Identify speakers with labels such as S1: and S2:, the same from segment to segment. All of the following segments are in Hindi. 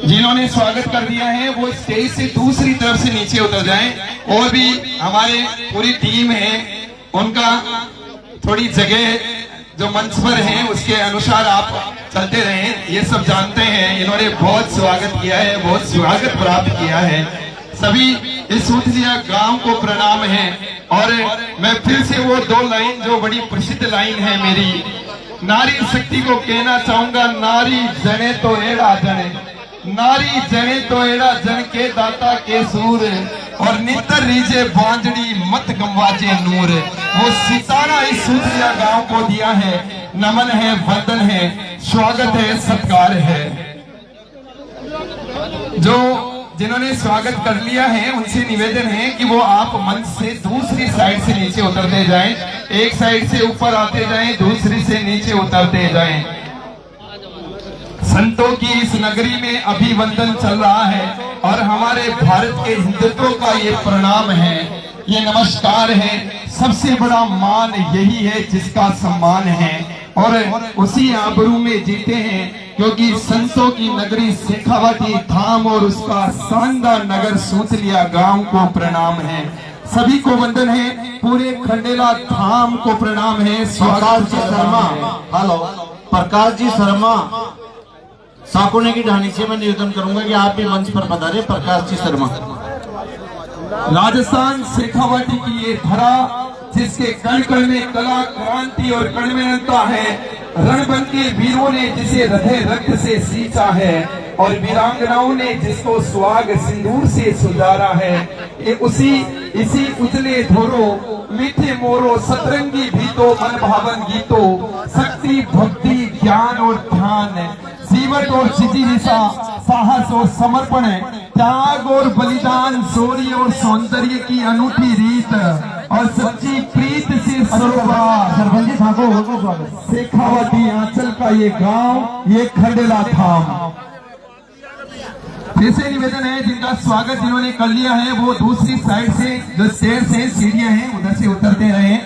S1: जिन्होंने स्वागत कर दिया है वो स्टेज से दूसरी तरफ से नीचे उतर जाएं। और भी हमारे पूरी टीम है, उनका थोड़ी जगह जो मंच पर है उसके अनुसार आप चलते रहें। ये सब जानते हैं, इन्होंने बहुत स्वागत किया है, बहुत स्वागत प्राप्त किया है। सभी इस सूतलिया गांव को प्रणाम है। और मैं फिर से वो दो लाइन जो बड़ी प्रसिद्ध लाइन है मेरी, नारी शक्ति को कहना चाहूंगा, नारी जने तो एड़ा जने, नारी जने तो एड़ा जन के दाता के सूर, और नितर रीजे बांजड़ी मत गंवाजे नूर। वो सितारा इस सूतलिया गांव को दिया है। नमन है, वंदन है, स्वागत है, सत्कार है। जो जिन्होंने स्वागत कर लिया है उनसे निवेदन है कि वो आप मंच से दूसरी साइड से नीचे उतरते जाएं। एक साइड से ऊपर आते जाएं, दूसरी से नीचे उतरते जाएं। संतों की इस नगरी में अभिवंदन चल रहा है और हमारे भारत के हिंदुत्व का ये प्रणाम है, ये नमस्कार है। सबसे बड़ा मान यही है जिसका सम्मान है और उसी आबरू में जीते हैं, क्योंकि संतों की नगरी शेखावाटी धाम और उसका शानदार नगर सूतलिया गांव को प्रणाम है। सभी को वंदन है, पूरे खंडेला धाम को प्रणाम है।
S2: प्रकाश जी शर्मा, हेलो प्रकाश जी शर्मा, साकुने की ढाणी से मैं निवेदन करूंगा कि आप भी मंच पर पधारे। प्रकाश जी शर्मा।
S1: राजस्थान शेखावाटी की ये धरा जिसके कण कण में कला, क्रांति और कर्मण्यता है, रणबल के वीरों ने जिसे हृदय रक्त से सींचा है और वीरांगनाओं ने जिसको स्वाग सिंदूर से सुधारा है। ये इसी उजले धोरो मीठे मोरो सतरंगी भीतो मन भावन गीतो, शक्ति भक्ति ज्ञान और ध्यान, जीवट और जिजीविषा, साहस और समर्पण, त्याग और बलिदान, शौर्य और सौंदर्य की अनूठी रीत और सच्ची प्रीत से
S2: सरपंच ठाकुर
S1: शेखावाटी आंचल का ये गांव, ये खंडेला धाम। जैसे निवेदन है, जिनका स्वागत जिन्होंने कर लिया है वो दूसरी साइड से जो स्टेयर से सीढ़ियां हैं उधर से उतरते रहे।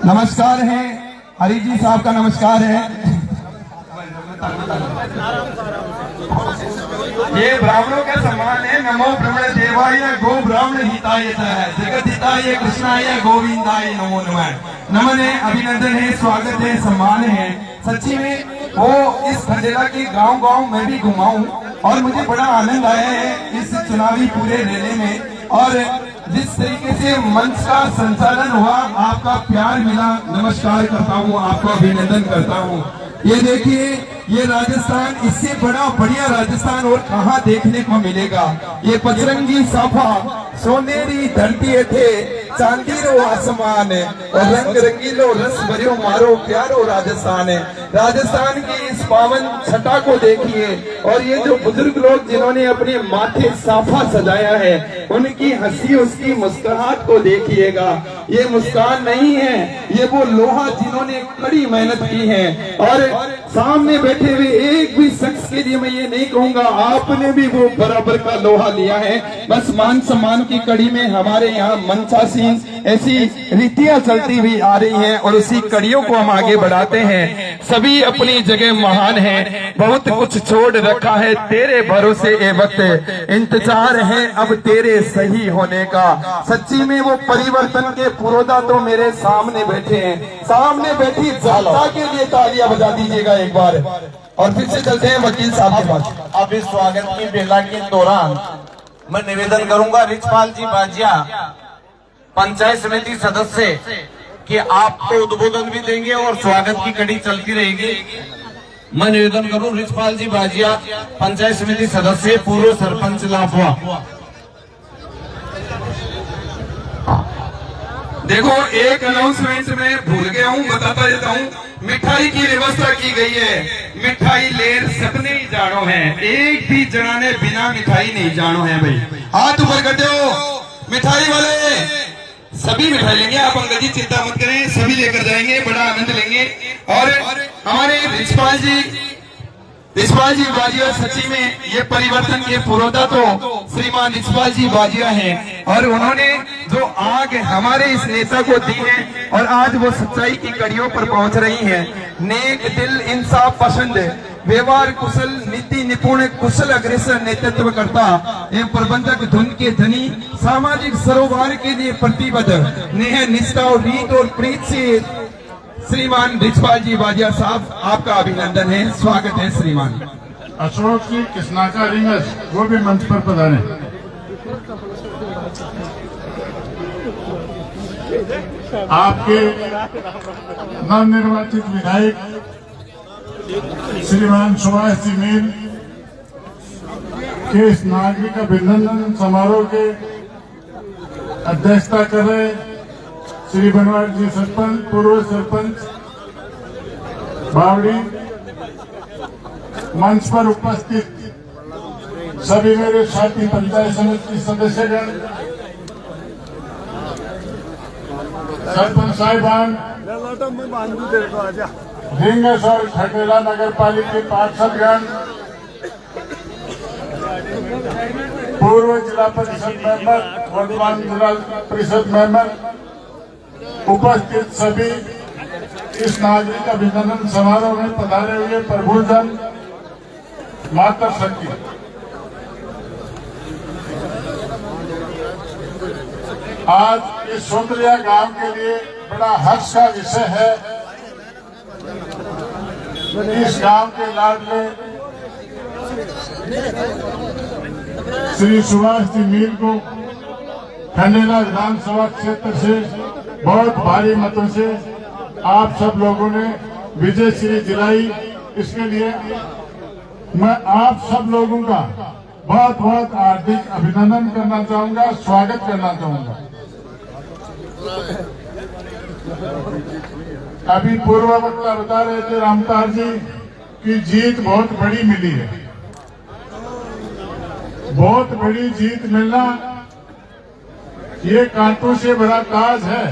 S1: नमस्कार है, हरि जी साहब का नमस्कार है। ये ब्राह्मणों का सम्मान है। नमो ब्रह्मण देवाय गो ब्राह्मण हिताय जगत हिताय कृष्णाय गोविंदाय नमो नमः। नमन है, अभिनंदन है, स्वागत है, सम्मान है। सच्ची में वो इस खंडेला के गांव गांव में भी घुमाऊं और मुझे बड़ा आनंद आया है इस चुनावी पूरे रेले में। और जिस तरीके से मंच का संचालन हुआ, आपका प्यार मिला, नमस्कार करता हूँ, आपको अभिनंदन करता हूँ। ये देखिए, ये राजस्थान, इससे बड़ा बढ़िया राजस्थान और कहाँ देखने को मिलेगा। ये पचरंगी साफा सोनेरी धरती थे, चांदी रो आसमान और रंग रंगीलो रस भरियो मारो प्यारो राजस्थान है। राजस्थान की इस पावन छटा को देखिए और ये जो बुजुर्ग लोग जिन्होंने अपने माथे साफा सजाया है, उनकी हंसी, उसकी मुस्कुराहट को देखिएगा। ये मुस्कान नहीं है, ये वो लोहा जिन्होंने कड़ी मेहनत की है। और सामने बैठे हुए एक भी शख्स के लिए मैं ये नहीं कहूंगा आपने भी वो बराबर का लोहा लिया है। बस मान सम्मान की कड़ी में हमारे यहाँ मंचासीन ऐसी रीतियां चलती हुई आ रही हैं और उसी कड़ियों को हम आगे बढ़ाते हैं। सभी अपनी जगह महान हैं, बहुत कुछ छोड़ रखा है तेरे भरोसे ए वक्त, इंतजार है अब तेरे सही होने का। सच्ची में वो परिवर्तन के पुरोधा तो मेरे सामने बैठे हैं। सामने बैठी जनता के लिए तालियां बजा दीजिएगा एक बार। और फिर से चलते हैं वकील साहब के पास।
S2: अब इस स्वागत की बेला के दौरान मैं निवेदन करूंगा रिचपाल जी बाजिया, पंचायत समिति सदस्य, कि आपको उद्बोधन भी देंगे और स्वागत की कड़ी चलती रहेगी। मैं निवेदन करूं रिचपाल जी बाजिया, पंचायत समिति सदस्य, पूर्व सरपंच लाफवा।
S1: देखो, एक अनाउंसमेंट में भूल गया हूँ, बताता देता हूँ। मिठाई की व्यवस्था की गई है। मिठाई लेर सबने ही जानो है, एक भी जना ने बिना मिठाई नहीं जानो है। भाई हाथ ऊपर कर दो, मिठाई वाले सभी मिठाई लेंगे। आप अंकल जी चिंता मत करें, सभी लेकर जाएंगे, बड़ा आनंद लेंगे। और हमारे रिचपाल जी बाजिया, सच्ची में ये परिवर्तन के पुरोधा तो श्रीमान रिचपाल जी बाजिया हैं और उन्होंने जो आग हमारे इस नेता को दी है और आज वो सच्चाई की कड़ियों पर पहुंच रही हैं। नेक दिल, इंसाफ पसंद, व्यवहार कुशल, नीति निपुण, कुशल अग्रसर नेतृत्व करता एवं प्रबंधक, धुन के धनी, सामाजिक सरोकार के लिए प्रतिबद्ध, नेह निष्ठा और रीत और प्रीत से श्रीमान रिछपाल जी वाजिया साहब, आपका अभिनंदन है, स्वागत है श्रीमान।
S3: अशोक सिंह कृष्णाका रिंगस वो भी मंच पर पधारे। आपके नवनिर्वाचित विधायक श्रीमान सुभाष जी मील के इस नागरिक अभिनंदन समारोह के अध्यक्षता कर रहे श्री बनवाड़ जी सरपंच, पूर्व सरपंच बावड़ी, मंच पर उपस्थित सभी मेरे साथी पंचायत समिति सदस्यगण, सरपंच साहिबान, रिंगस और खटेला नगर पालिका पार्षदगण, पूर्व जिला परिषद मेंबर, वर्तमान जिला परिषद मेंबर, उपस्थित सभी इस नागरिक अभिनंदन समारोह में पधारे हुए प्रभुजन, माता शक्ति, आज इस सोतलिया गांव के लिए बड़ा हर्ष का विषय है। इस गांव के लाडले श्री सुभाष जी मील को खंडेला विधानसभा क्षेत्र से बहुत भारी मतों से आप सब लोगों ने विजय श्री दिलाई। इसके लिए मैं आप सब लोगों का बहुत बहुत हार्दिक अभिनंदन करना चाहूंगा, स्वागत करना चाहूंगा। अभी पूर्व वक्ता बता रहे थे रामतार जी की जीत बहुत बड़ी मिली है। बहुत बड़ी जीत मिलना ये कांटों से बड़ा ताज है।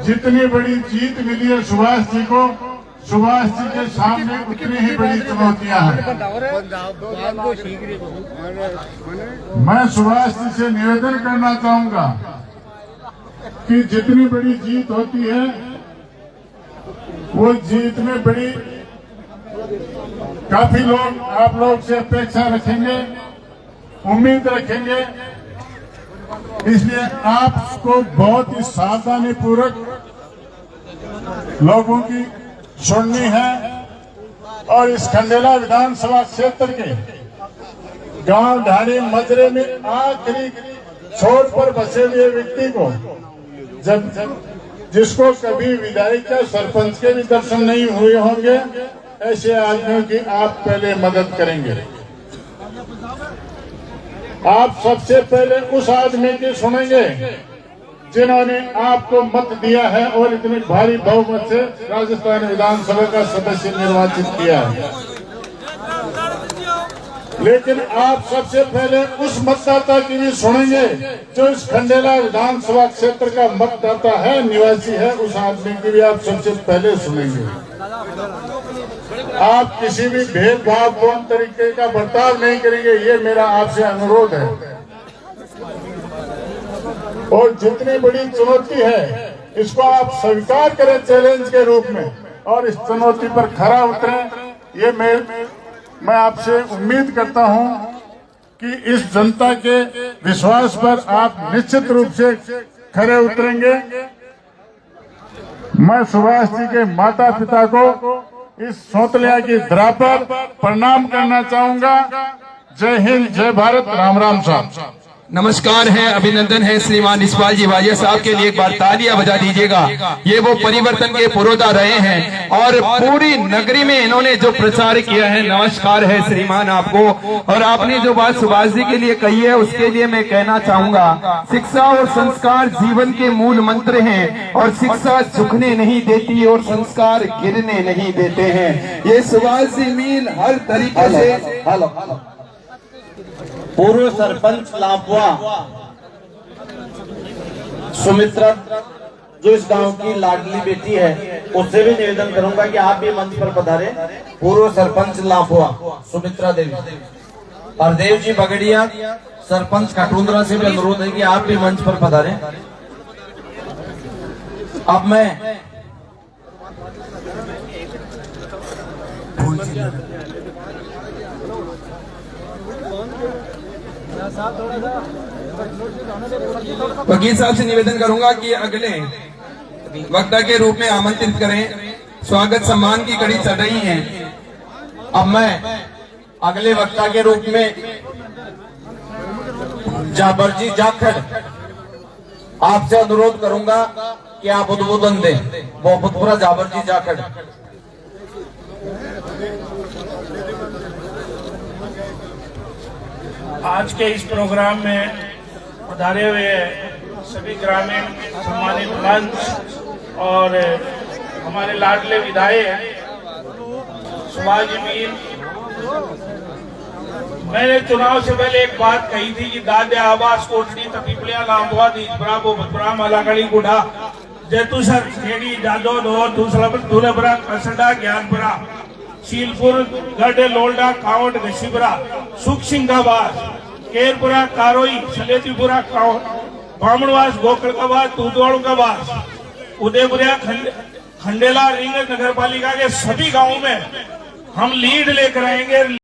S3: जितनी बड़ी जीत मिली है सुभाष जी को, सुभाष जी के सामने उतनी ही बड़ी चुनौतियां हैं। मैं सुभाष जी से निवेदन करना चाहूंगा कि जितनी बड़ी जीत होती है वो जीत में बड़ी काफी लोग आप लोग से अपेक्षा रखेंगे, उम्मीद रखेंगे। इसलिए आपको बहुत ही सावधानी पूर्वक लोगों की सुननी है और इस खंडेला विधानसभा क्षेत्र के गांव ढाणी मजरे में आखिरी छोर पर बसे हुए व्यक्ति को, जब जिसको कभी विधायक या सरपंच के भी दर्शन नहीं हुए होंगे, ऐसे आदमियों की आप पहले मदद करेंगे। आप सबसे पहले उस आदमी की सुनेंगे जिन्होंने आपको मत दिया है और इतनी भारी बहुमत से राजस्थान विधानसभा का सदस्य निर्वाचित किया है। लेकिन आप सबसे पहले उस मतदाता की भी सुनेंगे जो इस खंडेला विधानसभा क्षेत्र का मतदाता है, निवासी है। उस आदमी की भी आप सबसे पहले सुनेंगे। आप किसी भी भेदभावपूर्ण तरीके का बर्ताव नहीं करेंगे, ये मेरा आपसे अनुरोध है। और जितनी बड़ी चुनौती है इसको आप स्वीकार करें चैलेंज के रूप में और इस चुनौती पर खरा उतरें। ये मैं आपसे उम्मीद करता हूं कि इस जनता के विश्वास पर आप निश्चित रूप से खरे उतरेंगे। मैं सुभाष जी के माता पिता को इस सोतलिया की धरा पर प्रणाम करना चाहूंगा। जय हिंद, जय भारत, राम राम साहब।
S1: नमस्कार है, अभिनंदन है श्रीमान रिछपाल जी वाजिया साहब के लिए। एक बार तालियां बजा दीजिएगा। ये वो परिवर्तन के पुरोधा रहे हैं और पूरी नगरी में इन्होंने जो प्रचार किया है। नमस्कार है श्रीमान आपको। और आपने जो बात सुभाष जी के लिए कही है उसके लिए मैं कहना चाहूंगा, शिक्षा और संस्कार जीवन के मूल मंत्र हैं और शिक्षा झुकने नहीं देती और संस्कार गिरने नहीं देते हैं। ये सुभाष जी मील हर तरीके से
S2: पूर्व सरपंच लापुआ सुमित्रा जो इस गांव की लाडली बेटी है, उससे भी निवेदन करूंगा कि आप भी मंच पर पधारे। पूर्व सरपंच लापुआ सुमित्रा देवी और देव जी बगड़िया सरपंच खटुंद्रा से भी अनुरोध है कि आप भी मंच पर पधारें। अब मैं
S1: वकील साहब से निवेदन करूंगा कि अगले वक्ता के रूप में आमंत्रित करें। स्वागत सम्मान की कड़ी चल रही है।
S2: अब मैं अगले वक्ता के रूप में जाबरजी जाखड़ आपसे अनुरोध करूंगा कि आप उद्बोधन दें। मोहब्बतपुरा जाबरजी जाखड़।
S4: आज के इस प्रोग्राम में पधारे हुए सभी ग्रामीण सम्मानित मंच और हमारे लाडले विधायक सुभाष जी मीर, मैंने चुनाव से पहले एक बात कही थी कि दादे आवास कोटड़ी तपीपलिया लांबवा दीजपुरा बोबतपुरा मलागड़ी गुढ़ा जैतूसर खेड़ी जादो दो दूसरा दूल्हेपुरा कसडा ज्ञानपुरा शीलपुर गढ़ लोल्डा कावट घसीपुरा सुख सिंगाबाद केरपुरा कारोई सलेतीपुरा बामणवास गोकड़काबाद दूधवाड़ूकाबाद उदयपुरा खंडेला रिंग नगर पालिका के सभी गांवों में हम लीड लेकर आएंगे।